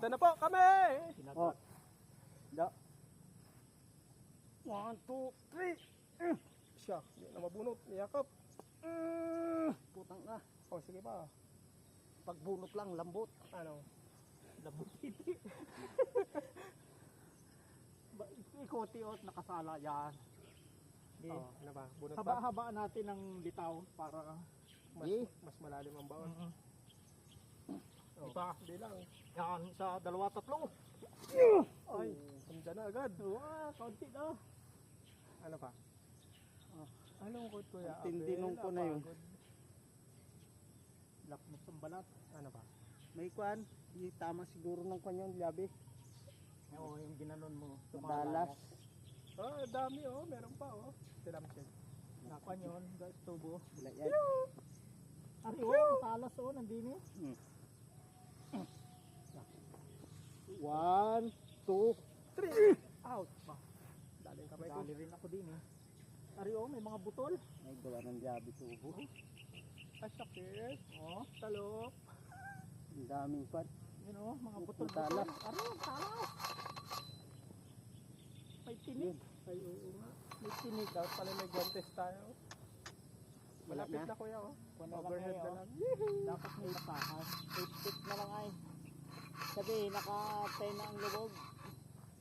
Nandito na po kami! Oh. Da. 1, 2, 3. Siya, hindi na mabunot. Niyakap. Putang na. O, sige pa. Pagbunot lang, lambot. Ano? Lambot titi. Ikoti-ot, nakasala yan. Oh, ano ba? Bunot pa? Haba-habaan natin ng litaw para Mas malalim ang baon. Oh, Diba? hindi lang. Yan sa 2-3. Ay, handa na agad. Kaunti na. Ano pa? Oh. Anong kot kuya? Ang tindinong ko na yun. Apagod. Lakmos ang balat. Ano pa? May kwan, tama siguro ng kwan yung labi. Oo, yung ginanon mo. Madalas. Oh, dami oh. Meron pa oh. Tilamsin. Nakwan yun, guys, tubo. Wala yan. Ari, oh, matalas oh, nandini. 1, 2, 3! Out! Ba? Daling kamay ko. Dali rin ako din eh. Ari, oh, may mga butol. may gawa ng diabi tubo. Ay, sakit. Oh, Talok. Ang daming kwan. yun oh, mga butol. Talas. Ari, talas. May tinig. Ay, oo nga. May tinig. Dapat pala may guantes tayo. Wala Malapit na. na kuya oh. Kuwan na lang Overhead kayo, na oh. lang. Yehey! Dapat may matakas. Tip na lang ay. Sabi, nakatay na ang lubog.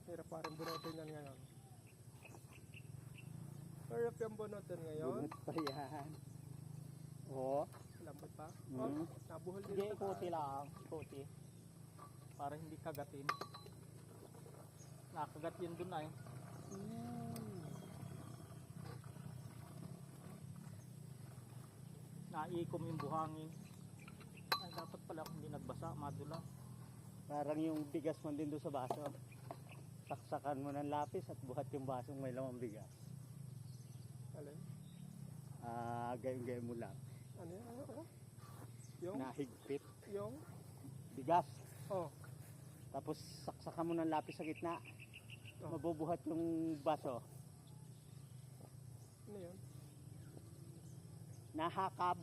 Hirap pa rin bunutin yan ngayon. Hirap yung bunutin ngayon. Bunot pa yan. Oo. Lambot pa. Mm. Oh, nabuhol din Hindi, sa ikuti taas. lang. Ikuti. Para hindi kagatin. Nakagat yun dun ay. Naikom yung buhangin. Ay, dapat pala kung hindi nagbasa, madula. Parang yung bigas man din doon sa baso. Saksakan mo ng lapis at buhat yung basong may lamang bigas. Alin? Gayong-gayong mo lang. Ano yan? Ano? Yung? Nahigpit. Yung? Bigas. Oh. Tapos saksakan mo ng lapis sa gitna. Oh. Mabubuhat yung baso. Ano yun? Nahakab.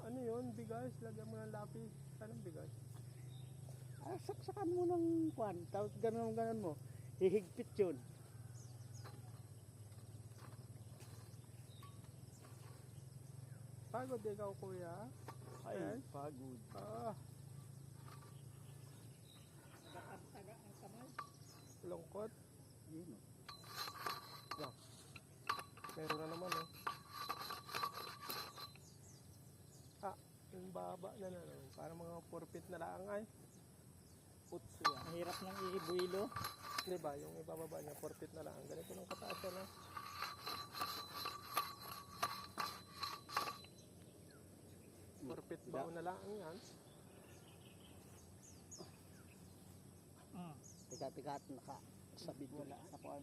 Ano yun? Bigas? Lagyan mo ng lapis. Anong bigas? Saksakan mo ng kwan. Tapos ganun mo. Hihigpit yun. Pagod ikaw kuya. Ay, Yes. pagod. Ah, Taga ang kamay. lungkot. Yun, oh. Meron na naman eh. Ah, yung baba na naman. Parang mga 4 feet na lang ay. Putso yan. Mahirap nang iibuilo. Diba? Yung ibababa niya 4 feet na lang. Ganito ng kataas na. 4 feet ba na lang yan? Tigat-tigat nakasabit wala sa kwan.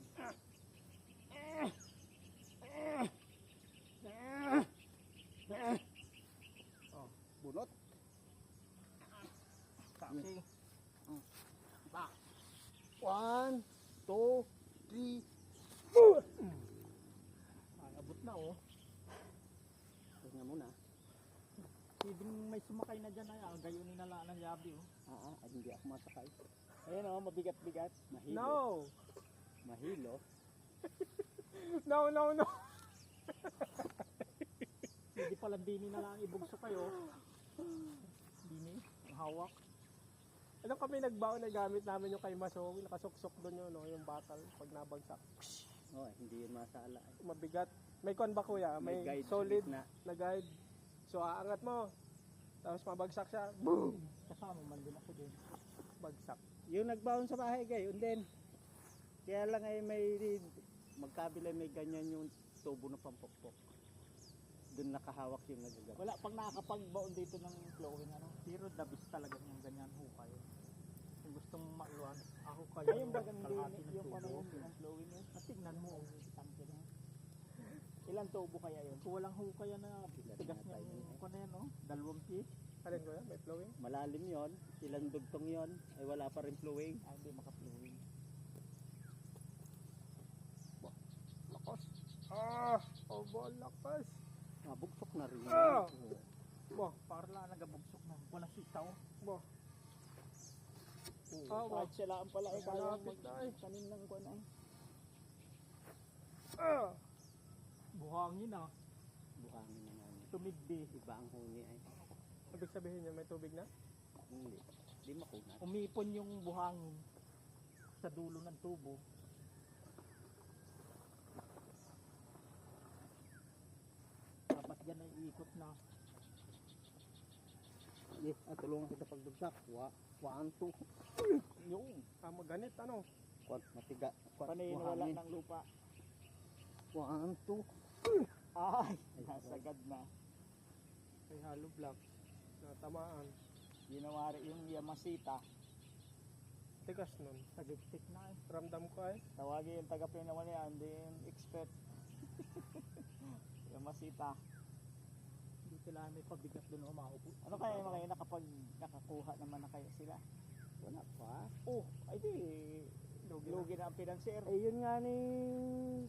Oh, bunot. Kasi. Ba. 1, 2, 3. Ay, abot na oh. Tingnan muna. Pwedeng may sumakay na dyan ay gayunin na lang ng yabi oh. Hindi ako masakay. Ayun oh, mabigat-bigat. Mahilo. No! Mahilo. No, no, no! Hindi pala dini na lang ibugso kayo. Dini, ang hawak. Alam kami nagbaon na gamit namin yung kay Masong. Nakasuksok doon yun, no? Yung bakal pag nabagsak. Oh, hindi yun masala. Mabigat. May kon ba kuya? May guide solid na. na guide. So aangat mo. Tapos mabagsak siya. Boom! Kasama man din ako din. Bagsak. Yung nagbaon sa bahay gayon din. Kaya lang ay may magkabila may ganyan yung tubo na pampokpok. Doon nakahawak yung nagagawa. Wala pag nakakapagbaon dito ng flowing ano. Pero dabis talaga yung ganyan hukay. Kung gustong maluan, hukay. Ayun ba ganun din yung ano yung flowing yun? Tignan mo ang tangke na. Ilang tubo kaya yun? Kung walang hukay na tigas niya yung kung na yan oh. 2 feet. Alin ko yan? May flowing? Malalim yon, ilang dugtong yon, ay wala pa rin flowing. Ay hindi maka-flowing. Lakas. Ah! Oh, lakas. Bugsok na rin. Ah! Oo. Bo, Para lang nagabugsok na. Walang sitaw. bo. Ah, Kahit sila ang pala ay kaya Malapit na eh. kanin ng kuwan ay. Ah! Buhangin ah. Buhangin na nga. Tumigdi. Iba ang huni ay. Ibig sabihin niya may tubig na? Hindi. Di makunat. Umipon yung buhangin sa dulo ng tubo. Dapat yan ay ikot na. Yes, tulungan kita pagdugsak. One, two. Yung Maganit ano? Matiga. panay wala ng lupa. One, two. Ay, nasagad na. May hollow block. Natamaan. Ginawari yung Yamasita. Tigas nun. Tagigtik na eh. Ramdam ko ay. Tawagin yung taga-Pinawan yan, hindi yung expert. Yamasita. Hindi sila may pabigat doon umaupo. Ano kaya yung mga nakakuha naman na kaya sila? Wala pa. Oh, ay di. Lugi na ang pinanser. Eh yun nga ni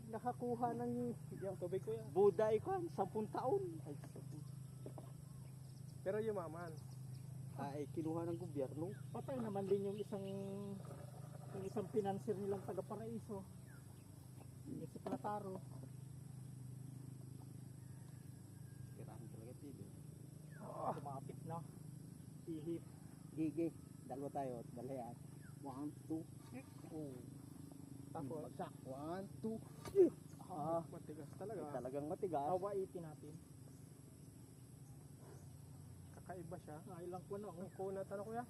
nakakuha ng Yung tubig ko yan. Buddha ikaw, 10 taon. Ay, Pero yumaman. ay kinuha ng gobyerno. Patay naman din yung isang pinanser nilang taga-Paraiso. Yung si Plataro. Kirahan talaga tilo. Kumapit na. Ihip. Gigi, dalawa tayo, dalayan. 1, 2. Oh. Tapos, Bagsak. 1, 2. matigas talaga. Talagang matigas. Awaitin natin. Kakaiba siya. Ilang ko na. Ang kunat ano kuya?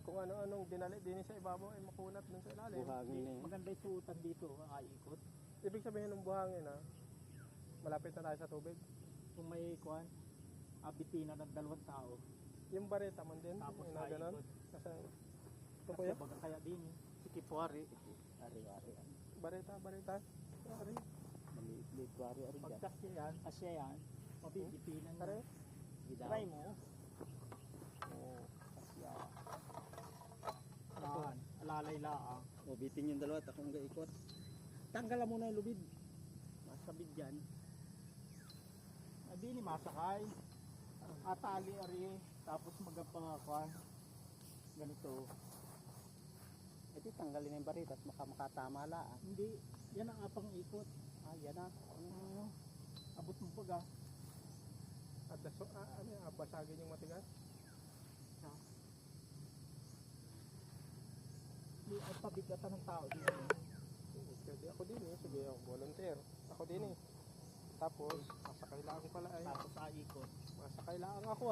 Kung ano-anong dinali din sa ibabaw ay makunat dun sa ilalim. Buhangin na yun. Maganda yung suotan dito. Ikot. Ibig sabihin ng buhangin malapit na tayo sa tubig. Kung may kuhan, abitina ng 2 tao. Yung bareta man din. Tapos Yung na ganun. ikot. Kasi, ito Kasi kuya? baga kaya din. Si Kipuari. Ari-ari. Bareta. Ari. Maliit-liit. Ari-ari dyan. Pagkasya yan, kasya yan, mabibipinan na. Are. Try mo. Oo, kasya. Yan, alalay laang. O, bitin yung dalawa, takong gaikot. Tanggalan mo na yung lubid. Masabid dyan. Hindi ni masakay. Atali ari, tapos magapangakuan. Ganito. Ito tanggalin na yung barita at makatama laan. Hindi, yan ang apang ikot. Yan na. Abot mo pag At basagin yung matigas. Ay pabigatan ng tao dito. Pwede ako din sige ako volunteer. Ako din Tapos, masakay lang pala ay. Tapos ikot. Masakay lang ako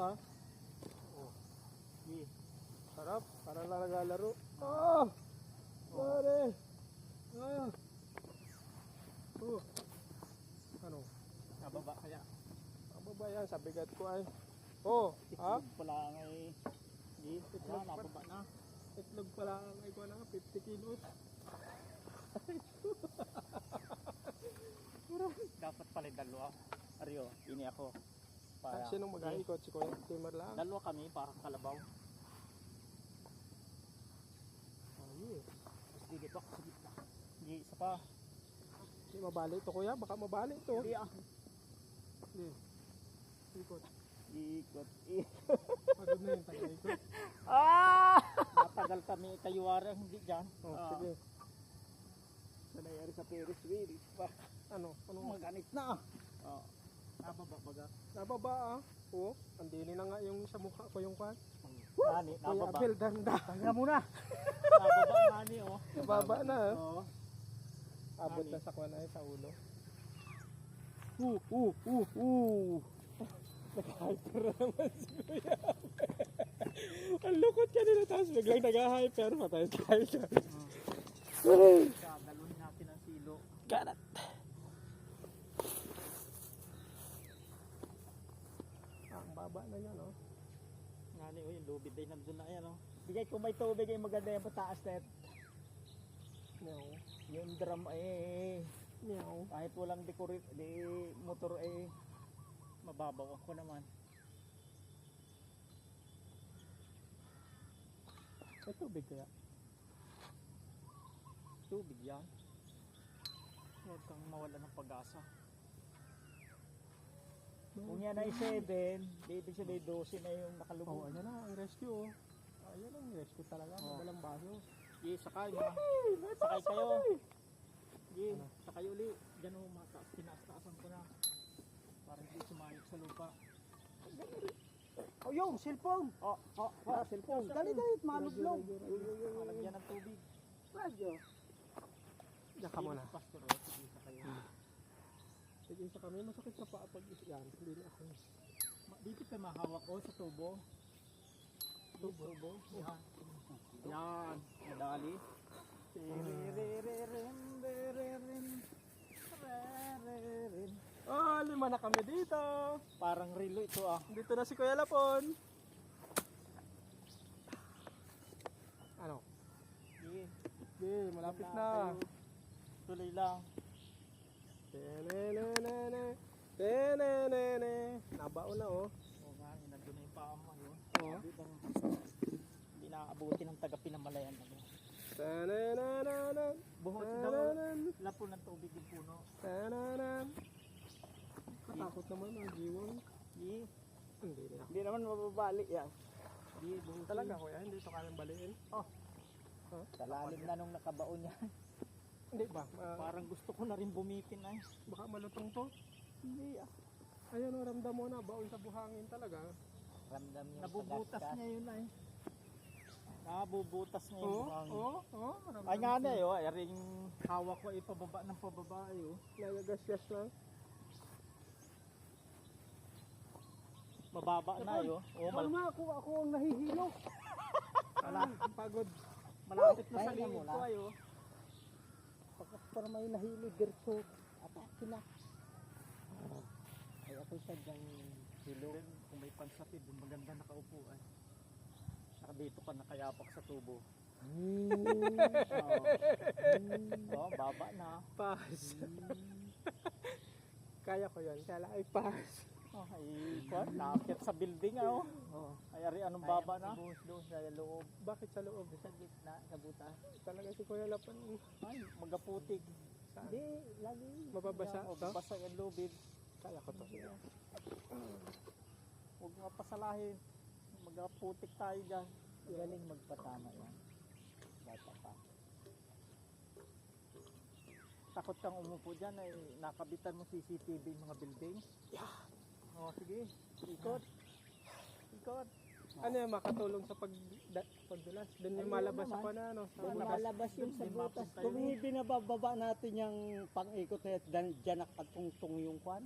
Sige. Sarap, parang naglalaro. Pare! Ano? Nababa kaya. Ababa yan, sa bigat ko ay. Itlog pala ay. Hindi, nababa na. Itlog pala ang ay ko na, 50 kilos. Dapat pala dalawa. Aryo, ini ako. Para. Sinong mag-aikot? Si Kuya Timar lang? Dalawa kami para kalabaw. Yes. Mas digit ako sa gitna. Hindi, isa pa. Hindi mabali ito kuya, baka mabali ito. Hindi Hindi. Ikot. Ikot. Pagod na yun, tayo-ikot. Matagal kami kayuwari hindi dyan. Sige. Sanayari sa Ferris wheel. Ano? Maganit na. Nababa baga. Nababa andini na nga yung sa mukha ko yung kwan. Nani, Kuya nababa. Abel, danda. Tangga mo na. Nababa nani Nababa na. Oo. Abot na sa kwan ay sa ulo. Nag-hyper na naman si Kuya Abel. Ang lukot kanina, tapos biglang nag-hyper. Patay tayo dyan. Kadaluhin natin ang silo. Karat. Ang baba na yan, Nani, yung lubid ay nandun na yan, Bigay kung may tubig ay maganda yung pataas net. Meow. Yung drum ay Meow. kahit walang motor ay mababaw ako naman. May tubig kaya? Tubig yan. Huwag kang mawala ng pag-asa. Kung yan ay 7, ibig sabihin 12 na yung nakalubog. Ayan na, ang rescue, Ayan ang rescue talaga. Oh. Madalang baso. Sige, sakay mga. Sakay kayo. Sige, sakay uli. Diyan o, mataas. Tinaas-taasan ko na. Para hindi sumayok sa lupa. Oh, yung cellphone. Cellphone. Dali, malublog. Malagyan ng tubig. Radyo. Diyan ka muna. Pastor, sige, sakay. Sige, isa kami. Masakit sa paa pag yan. Hindi na ako. Dito ka mahawak ko sa tubo. Tubo. Yan. Yan. Madali. Oh, 5 na kami dito. Parang relo ito ah. Dito na si Kuya Lapon. Ano? Sige. Sige, malapit na. Tuloy lang. Tenenenene. Tenenene. Nabaon na oh. Oo nga, nandun na yung paa mo. Yun. Oh. Hindi nakaabuti ng taga Pinamalayan. Tenenenene. Buhos daw. Tenenen. Lapo ng tubig yung puno. Tenenen. Katakot naman ang jiwon. Sige. Hindi na. Hindi naman mababali yan. Sige, buhos. Talaga kuya, hindi ito kayang baliin. Kalalim na nung nakabaon niya. Hindi ba? Parang gusto ko na rin bumitin ay. Baka malutong to. Hindi ah. Ayun o, ramdam mo na, baon sa buhangin talaga. Ramdam yung Nabubutas tagas-gas. niya yun ay. Nabubutas niya yung buhangin. Oo. Ay nga na yun, ay ring hawak ko ay pababa ng pababa ay oh. Nagagasgas lang. Mababa na yun. Oh, Tama, ako ang nahihilo. Pagod. malapit na sa Pahinga liig muna. ko ay oh. Pagkas para may nahilo, dirso. Atake na. Ay ako sa dyan hilo. Then, kung may pansapid, yung maganda nakaupo ay. Saka dito ka nakayapak sa tubo. Oh, baba na. Pass. Kaya ko yan. Kaya lang ay pass. Oh, ay, kwan, nakakit sa building ah oh. Ay, ari, anong baba na? Doon sa loob. Bakit sa loob? Sa gitna, sa butas. Talaga si Kuya Lapon. Ay, magaputik. Saan? Hindi, lagi. Mababasa Oh, to? basa yung lubid. Kaya ko to. Huwag nga pasalahin. Magaputik tayo dyan. Galing magpatama yan. Bata pa. Takot kang umupo dyan ay nakabitan mo CCTV yung mga building. Oh, sige. Ikot. Ikot. Ano yung makatulong sa pagdulas? Doon yung Ayun malabas naman. ako na ano. Sa Doon labas. malabas yung sa Doon butas. mapunta Kung yun. binababa natin yung pang-ikot na yan, dyan nakatungtong yung kwan.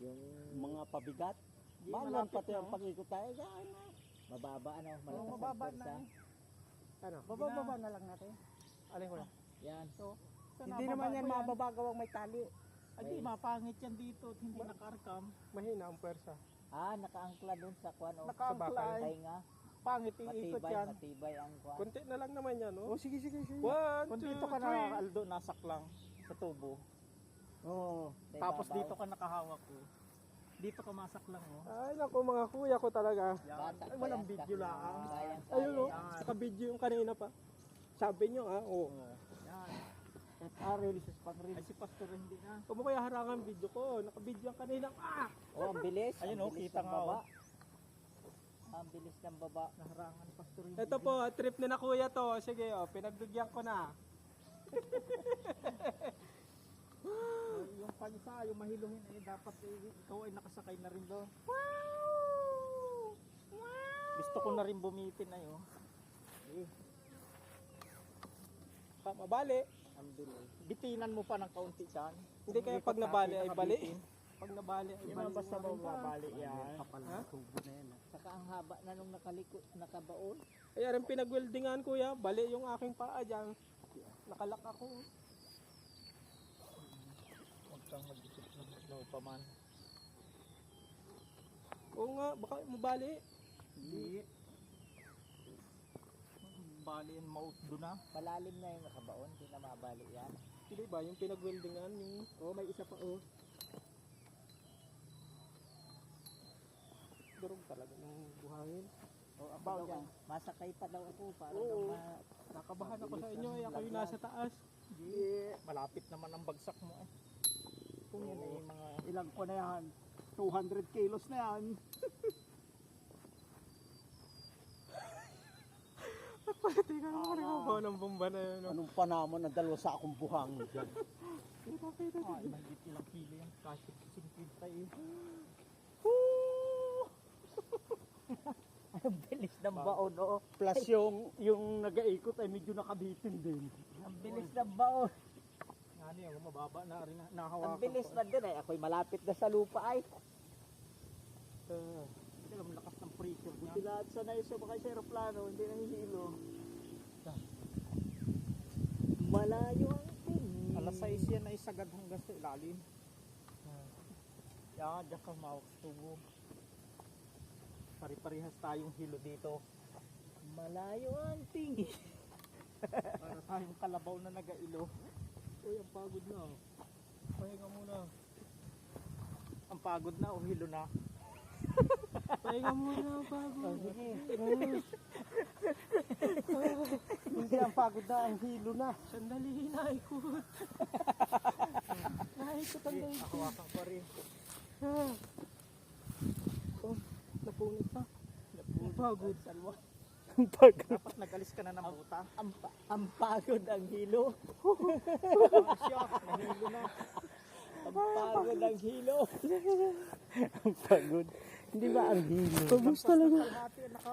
Yung mga pabigat. Di, Malan malapit pati na, ang oh. pang-ikot tayo. Yan na. Mababa ano, Oh, malakas mababa ang na pwersa. eh. Ano? Bababa na lang natin. Alin ko na? Yan. So, Hindi naman yan mababagawang may tali. Ay, di, mapangit yan dito at hindi nakaarkam. Mahina ang pwersa. Nakaangkla dun sa kwan. O. Nakaangkla bakal. ay. Tainga. Pangit iikot Matibay, yan. matibay ang kwan. Kunti na lang naman yan, no? Sige. 1, 2, Kung dito ka 3. na, Aldo, nasak lang sa tubo. Oo. Tapos dito ka nakahawak ko. Dito ka masak lang oh. Ay, naku, mga kuya ko talaga. Yan. Bata Ay, pa walang yan, video lang. Sayang, Ayun, no? Yan. Naka-video yung kanina pa. Sabi nyo, oh. Yan. releases pang Ay, si Pastor hindi na. Kung mo kaya harangan video ko, naka-video yung kanina. Oh, ang bilis. Ayun, ang oh, bilis kita ng nga, baba. oh. Ang bilis ng baba. Naharangan ni Pastor hindi. Ito po, trip ni na kuya to. Sige, pinagbigyan ko na. Yung pansa, yung mahiluhin ay dapat ikaw ay nakasakay na rin doon. Gusto ko na rin bumitin na yun. Mabali. Ang bilis. Bitinan mo pa ng kaunti dyan. Hindi kaya pag nabali ay bali. Pag nabali ay Hindi bali. naman basta mababali yan. Ha? Saka ang haba na nung nakabaon. Kaya rin pinag-weldingan kuya, bali yung aking paa dyan. Nakalak ako. Huwag kang mag-isip ng pa man. Oo nga, baka mabali. Hindi. Bali yan mouth doon na. Malalim na yung nakabaon. Hindi na mabali yan. Hindi ba, yung pinag-weldingan, yung... May isa pa oh. Durog talaga ng buhangin. Ako Baon daw, yan. masakay pa daw ako para Oo. daw Nakabahan ako sa inyo, ako yung nasa taas. Malapit naman ang bagsak mo eh. Kung yan ay mga... ilang ko na yan. 200 kilos na yan. ng bomba na yun. No? Anong panahon na 2 sakong buhangin dyan. Ay, mahigit ilang kilo yan. Kahit 50 eh. Ang bilis ng baon, oo. Plus yung nag-iikot ay medyo nakabitin din. Ang bilis ng baon. Ano yung mababa na rin nahawakan. Ang bilis na din ay ako'y malapit na sa lupa ay. Hindi lang lakas ng pressure niya. Buti lahat sanay sumakay sa aeroplano, hindi nahihilo. Malayo ang tingin. Alas 6 yan ay sagad hanggang sa ilalim. Yan, diyan ka mawak tubo. Pari-parihas tayong hilo dito. Malayo ang tingin. Para tayong kalabaw na nagailo. Uy, ang pagod na. Pahinga muna. Ang pagod na o hilo na. Pahinga muna ang pagod. Sige. Hindi ang pagod na, ang hilo na. Sandali, naikot. Naikot ang daig. Hawakan pa rin. Napunit pa. Ang pagod. Salwa. Ang pagod. Dapat nagalis ka na ng buta. Ang pagod ang hilo. Ang shock, nahilo na. Ang pagod ang hilo. Ang pagod. Hindi ba ang hilo? Pagod talaga. Kalahati,